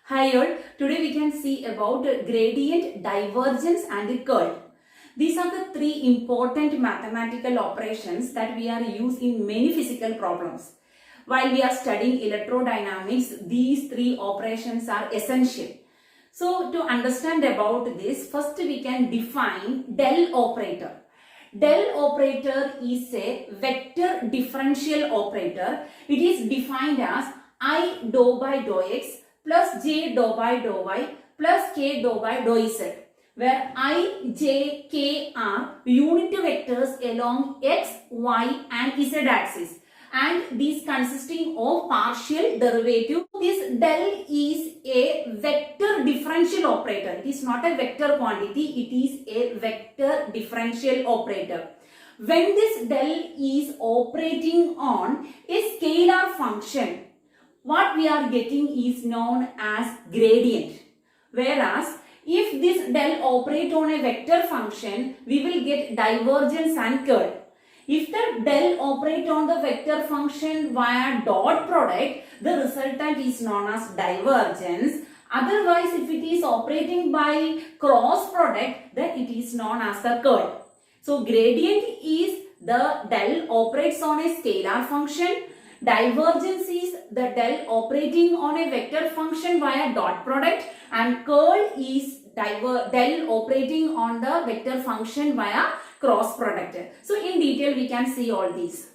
Hi all, today we can see about gradient, divergence and curl. These are the three important mathematical operations that we are used in many physical problems. While we are studying electrodynamics, these three operations are essential. So to understand about this, first we can define del operator. Del operator is a vector differential operator. It is defined as I dou by dou x plus j dou by dou y plus k dou by dou z, where I, j, k are unit vectors along x, y and z axis, and these consisting of partial derivative. This del is a vector differential operator. It is not a vector quantity, it is a vector differential operator. When this del is operating on a scalar function, what we are getting is known as gradient. Whereas if this del operate on a vector function, we will get divergence and curl. If the del operate on the vector function via dot product, the resultant is known as divergence. Otherwise, if it is operating by cross product, then it is known as the curl. So gradient is the del operates on a scalar function. Divergence is the del operating on a vector function via dot product, and curl is del operating on the vector function via cross product. So in detail we can see all these.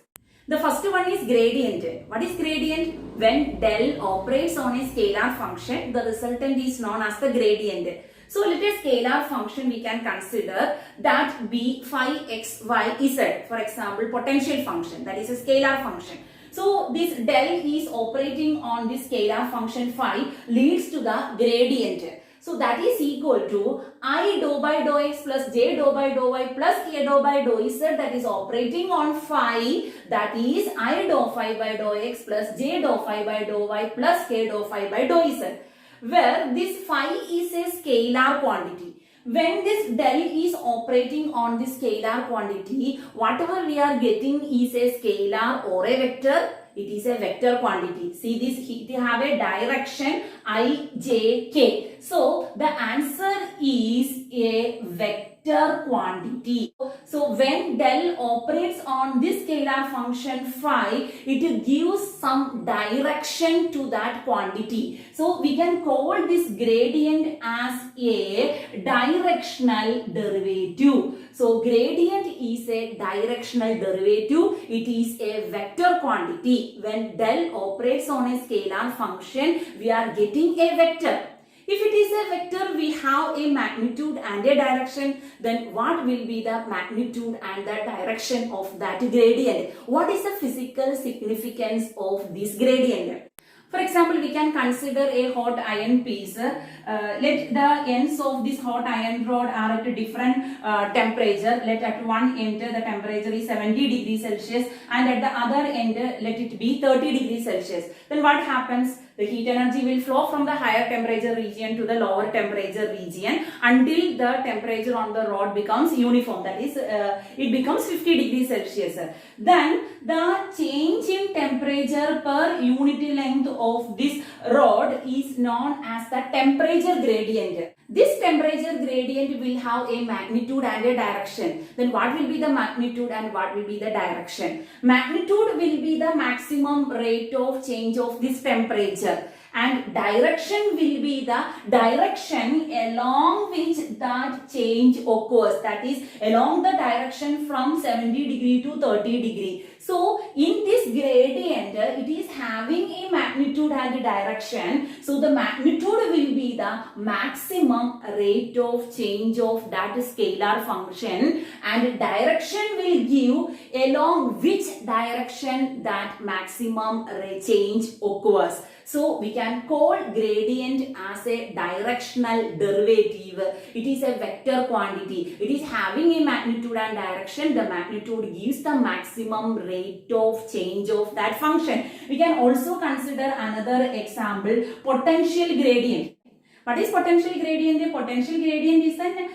The first one is gradient. What is gradient? When del operates on a scalar function, the resultant is known as the gradient. So let a scalar function we can consider that be phi x, y, z. For example, potential function, that is a scalar function. So this del is operating on this scalar function phi leads to the gradient. So that is equal to I dou by dou x plus j dou by dou y plus k dou by dou z, that is operating on phi, that is I dou phi by dou x plus j dou phi by dou y plus k dou phi by dou z, where this phi is a scalar quantity. When this del is operating on this scalar quantity, whatever we are getting is a scalar or a vector. It is a vector quantity. See this, it have a direction I, j, k. So the answer is a vector quantity. So when del operates on this scalar function phi, it gives some direction to that quantity. So we can call this gradient as a directional derivative. So gradient is a directional derivative. It is a vector quantity. When del operates on a scalar function, we are getting a vector. If it is a vector, we have a magnitude and a direction. Then what will be the magnitude and the direction of that gradient? What is the physical significance of this gradient? For example, we can consider a hot iron piece. Let the ends of this hot iron rod are at a different temperature. Let at one end the temperature is 70 degrees Celsius and at the other end let it be 30 degrees Celsius. Then what happens? The heat energy will flow from the higher temperature region to the lower temperature region until the temperature on the rod becomes uniform. That is, it becomes 50 degrees Celsius. Then the change in temperature per unit length of this rod is known as the temperature gradient. This temperature gradient will have a magnitude and a direction. Then what will be the magnitude and what will be the direction? Magnitude will be the maximum rate of change of this temperature, and direction will be the direction along which that change occurs, that is along the direction from 70 degree to 30 degree. So in this gradient, it is having a magnitude and a direction. So the magnitude will be the maximum rate of change of that scalar function, and direction will give along which direction that maximum change occurs. So we can call gradient as a directional derivative. It is a vector quantity. It is having a magnitude and direction. The magnitude gives the maximum rate of change of that function. We can also consider another example, potential gradient. What is potential gradient? The potential gradient is an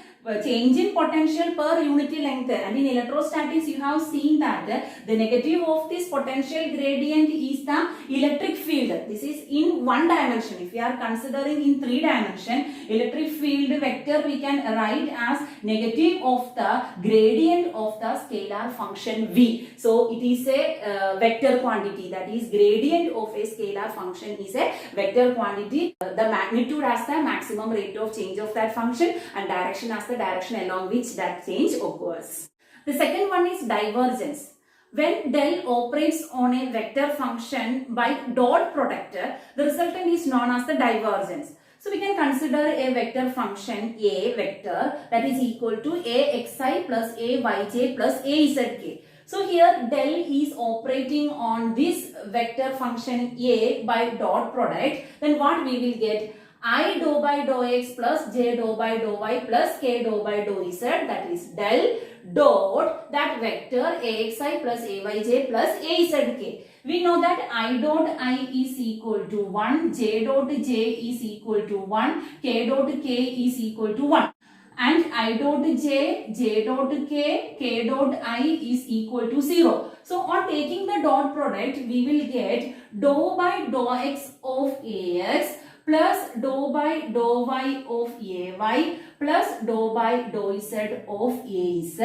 change in potential per unit length. And in electrostatics, you have seen that the negative of this potential gradient is the electric field. This is in one dimension. If we are considering in 3 dimension, electric field vector we can write as negative of the gradient of the scalar function V. So it is a vector quantity, that is gradient of a scalar function is a vector quantity. The magnitude as the maximum rate of change of that function and direction as the direction along which that change occurs. The second one is divergence. When del operates on a vector function by dot product, the resultant is known as the divergence. So we can consider a vector function A vector that is equal to AXI plus AYJ plus AZK. So here del is operating on this vector function A by dot product. Then what we will get? I dou by dou x plus j dou by dou y plus k dou by dou z, that is del dot that vector AXI plus AYJ plus AZK. We know that I dot I is equal to 1, j dot j is equal to 1, k dot k is equal to 1. And I dot j, j dot k, k dot I is equal to 0. So on taking the dot product, we will get dou by dou x of Ax plus dou by dou y of Ay plus dou by dou z of Az.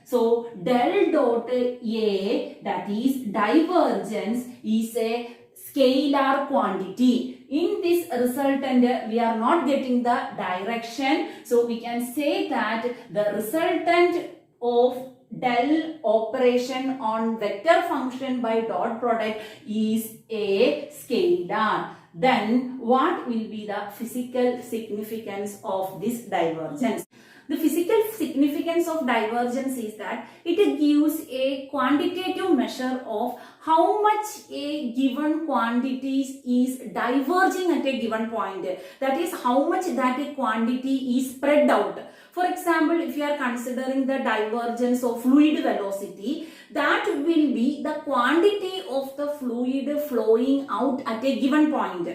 So del dot A, that is divergence, is a scalar quantity. In this resultant, we are not getting the direction. So we can say that the resultant of del operation on vector function by dot product is a scalar. Then what will be the physical significance of this divergence? The physical significance of divergence is that it gives a quantitative measure of how much a given quantity is diverging at a given point. That is how much that a quantity is spread out. For example, if you are considering the divergence of fluid velocity, that will be the quantity of the fluid flowing out at a given point.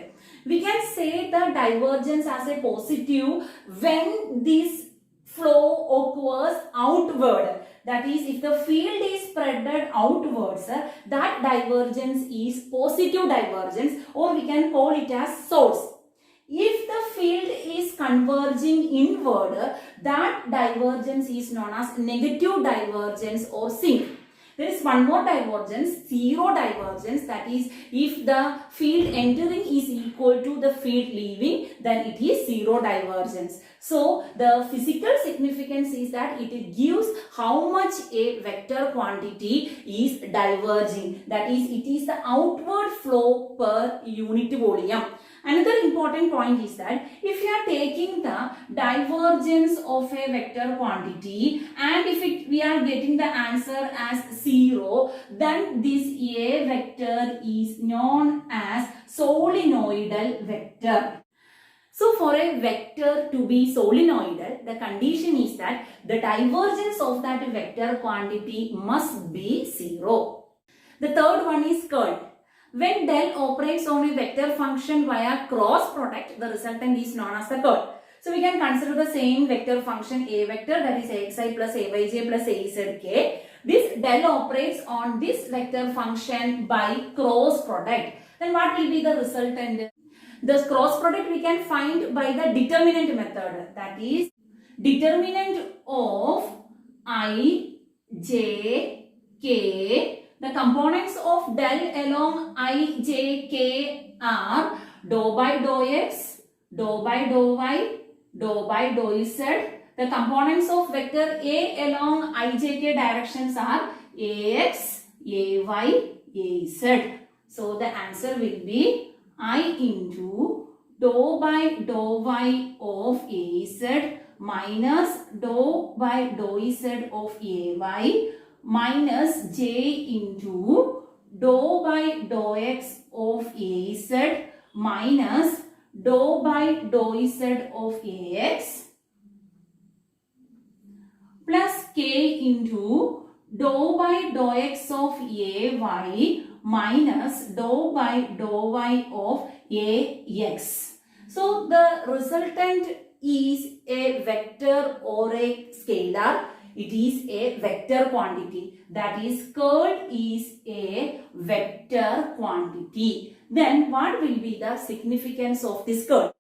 We can say the divergence as a positive when this flow occurs outward. That is, if the field is spreaded outwards, that divergence is positive divergence, or we can call it as source. If the field is converging inward, that divergence is known as negative divergence or sink. There is one more divergence, zero divergence, that is if the field entering is equal to the field leaving, then it is zero divergence. So the physical significance is that it gives how much a vector quantity is diverging. That is, it is the outward flow per unit volume. Another important point is that if you are taking the divergence of a vector quantity and if we are getting the answer as 0, then this A vector is known as solenoidal vector. So for a vector to be solenoidal, the condition is that the divergence of that vector quantity must be 0. The third one is curl. When del operates on a vector function via cross product, the resultant is known as the curl. So we can consider the same vector function A vector, that is AXI plus AYJ plus AZK. This del operates on this vector function by cross product. Then what will be the resultant? The cross product we can find by the determinant method, that is determinant of I, J, K. The components of del along I, J, K are dou by dou x, dou by dou y, dou by dou z. The components of vector A along I, J, K directions are AX, AY, AZ. So the answer will be I into dou by dou y of AZ minus dou by dou z of AY minus j into dou by dou x of AZ minus dou by dou z of AX plus k into dou by dou x of AY minus dou by dou y of AX. So the resultant is a vector or a scalar. It is a vector quantity. That is, curl is a vector quantity. Then what will be the significance of this curl?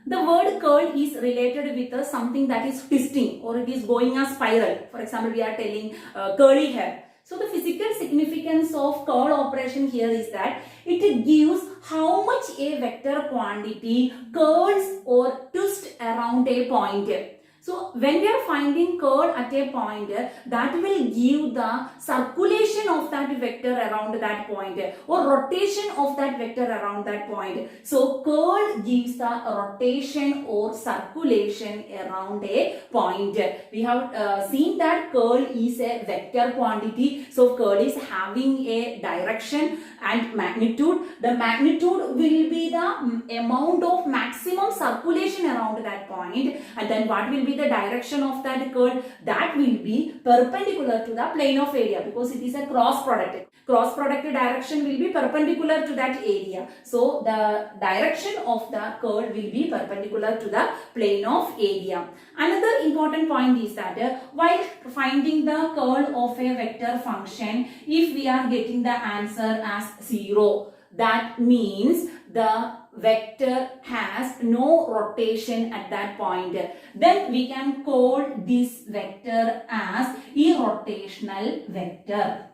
The word curl is related with something that is twisting or it is going a spiral. For example, we are telling curly hair. So the physical significance of curl operation here is that it gives how much a vector quantity curls or twists around a point. So when we are finding curl at a point, that will give the circulation of that vector around that point or rotation of that vector around that point. So curl gives the rotation or circulation around a point. We have seen that curl is a vector quantity. So curl is having a direction and magnitude. The magnitude will be the amount of maximum circulation around that point, and then what will be the direction of that curl? That will be perpendicular to the plane of area, because it is a cross product. Cross product direction will be perpendicular to that area. So the direction of the curl will be perpendicular to the plane of area. Another important point is that while finding the curl of a vector function, if we are getting the answer as 0, that means the vector has no rotation at that point. Then we can call this vector as irrotational vector.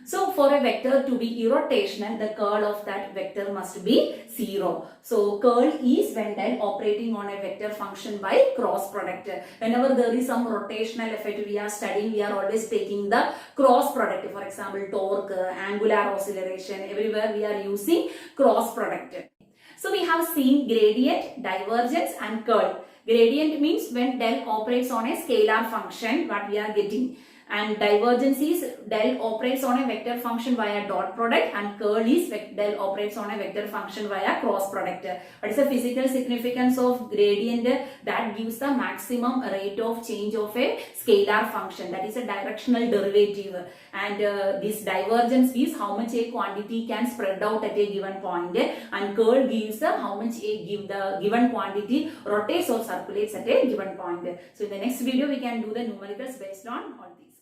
So for a vector to be irrotational, the curl of that vector must be 0. So curl is when done operating on a vector function by cross product. Whenever there is some rotational effect we are studying, we are always taking the cross product. For example, torque, angular acceleration, everywhere we are using cross product. So we have seen gradient, divergence and curl. Gradient means when del operates on a scalar function, what we are getting. And divergence is del operates on a vector function via dot product, and curl is del operates on a vector function via cross product. What is the physical significance of gradient? That gives the maximum rate of change of a scalar function. That is a directional derivative. And this divergence is how much a quantity can spread out at a given point, and curl gives how much the given quantity rotates or circulates at a given point. So in the next video we can do the numericals based on all these.